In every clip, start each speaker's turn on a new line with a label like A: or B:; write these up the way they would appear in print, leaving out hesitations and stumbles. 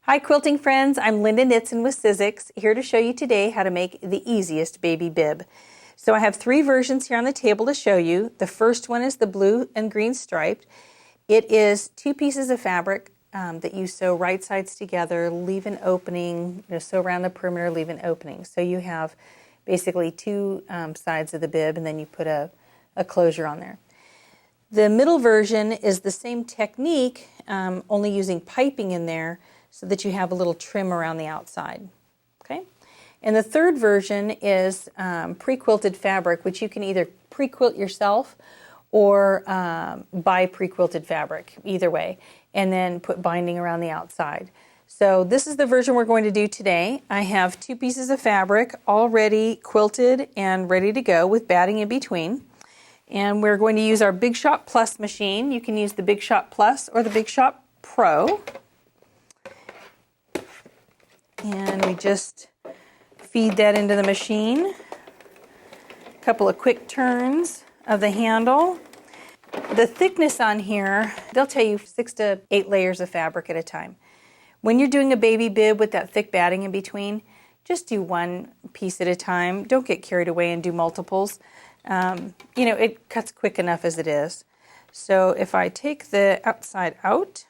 A: Hi quilting friends, I'm Linda Nitson with Sizzix, here to show you today how to make the easiest baby bib. So I have three versions here on the table to show you. The first one is the blue and green striped. It is two pieces of fabric that you sew right sides together, leave an opening, sew around the perimeter, leave an opening. So you have basically two sides of the bib, and then you put a closure on there. The middle version is the same technique, only using piping in there, so that you have a little trim around the outside. Okay? And the third version is pre-quilted fabric, which you can either pre-quilt yourself or buy pre-quilted fabric, either way, and then put binding around the outside. So this is the version we're going to do today. I have two pieces of fabric already quilted and ready to go with batting in between. And we're going to use our Big Shot Plus machine. You can use the Big Shot Plus or the Big Shot Pro. And we just feed that into the machine. A couple of quick turns of the handle. The thickness on here, they'll tell you 6 to 8 layers of fabric at a time. When you're doing a baby bib with that thick batting in between, just do one piece at a time. Don't get carried away and do multiples. It cuts quick enough as it is. So if I take the outside out,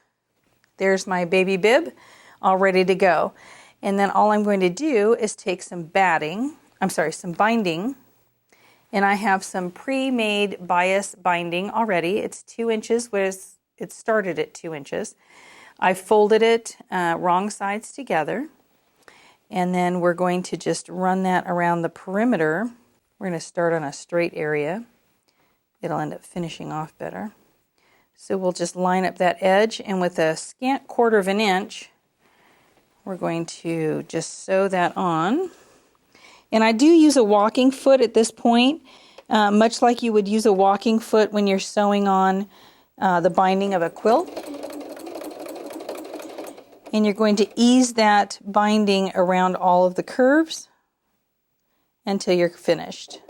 A: there's my baby bib all ready to go. And then all I'm going to do is take some binding, and I have some pre-made bias binding already. It's 2 inches, it started at 2 inches. I folded it wrong sides together, and then we're going to just run that around the perimeter. We're going to start on a straight area. It'll end up finishing off better. So we'll just line up that edge, and with a scant 1/4 inch, we're going to just sew that on. And I do use a walking foot at this point, much like you would use a walking foot when you're sewing on the binding of a quilt. And you're going to ease that binding around all of the curves until you're finished.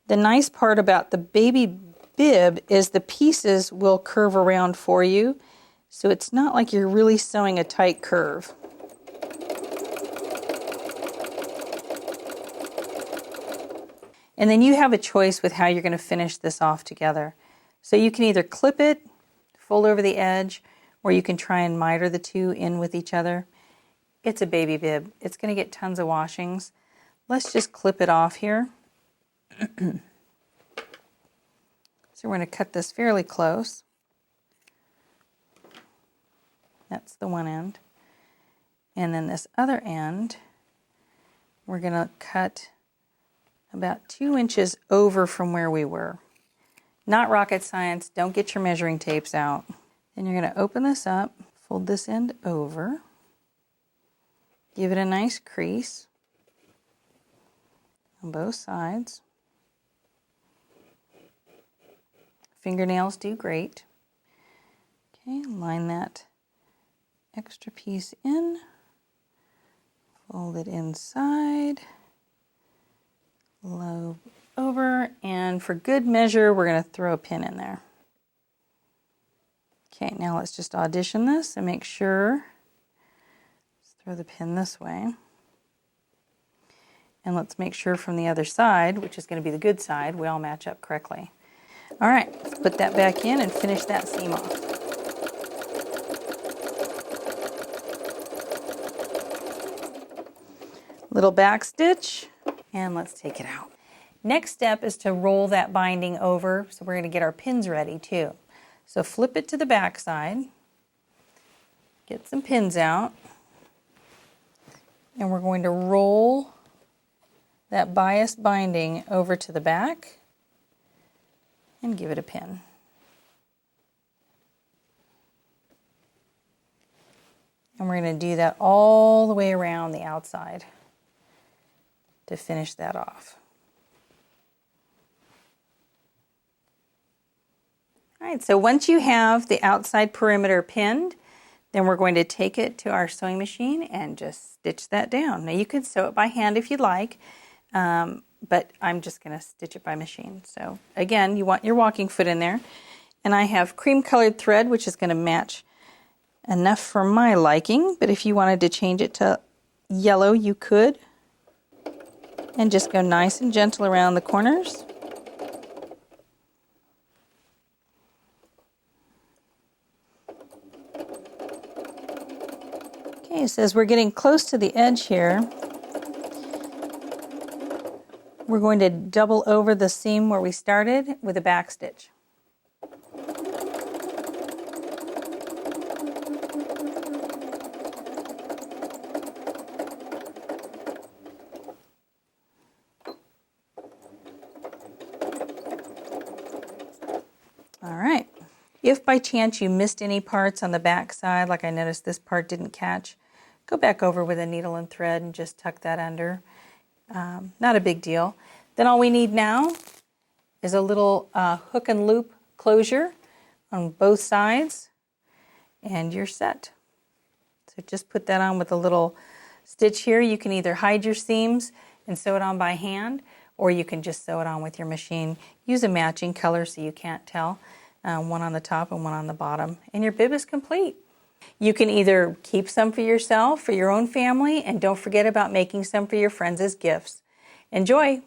A: The nice part about the baby bib is the pieces will curve around for you, so it's not like you're really sewing a tight curve. And then you have a choice with how you're going to finish this off together. So you can either clip it, fold over the edge, or you can try and miter the two in with each other. It's a baby bib. It's going to get tons of washings. Let's just clip it off here. So we're going to cut this fairly close. That's the one end. And then this other end, we're going to cut about 2 inches over from where we were. Not rocket science. Don't get your measuring tapes out. Then you're going to open this up, fold this end over, give it a nice crease on both sides. Fingernails do great. Okay, line that extra piece in, fold it inside, lobe over, and for good measure, we're going to throw a pin in there. Okay, now let's just audition this and make sure. Let's throw the pin this way. And let's make sure from the other side, which is going to be the good side, we all match up correctly. All right, let's put that back in and finish that seam off. Little back stitch, and let's take it out. Next step is to roll that binding over, so we're going to get our pins ready too. So flip it to the back side, get some pins out, and we're going to roll that bias binding over to the back and give it a pin. And we're going to do that all the way around the outside to finish that off. All right, so once you have the outside perimeter pinned, then we're going to take it to our sewing machine and just stitch that down. Now you could sew it by hand if you'd like, but I'm just going to stitch it by machine. So again, you want your walking foot in there. And I have cream colored thread, which is going to match enough for my liking, but if you wanted to change it to yellow, you could. And just go nice and gentle around the corners. Okay, so as we're getting close to the edge here, we're going to double over the seam where we started with a back stitch. All right. If by chance you missed any parts on the back side, like I noticed this part didn't catch, go back over with a needle and thread and just tuck that under. Not a big deal. Then all we need now is a little hook and loop closure on both sides, and you're set. So just put that on with a little stitch here. You can either hide your seams and sew it on by hand, or you can just sew it on with your machine. Use a matching color so you can't tell. One on the top and one on the bottom, and your bib is complete. You can either keep some for yourself, for your own family, and don't forget about making some for your friends as gifts. Enjoy!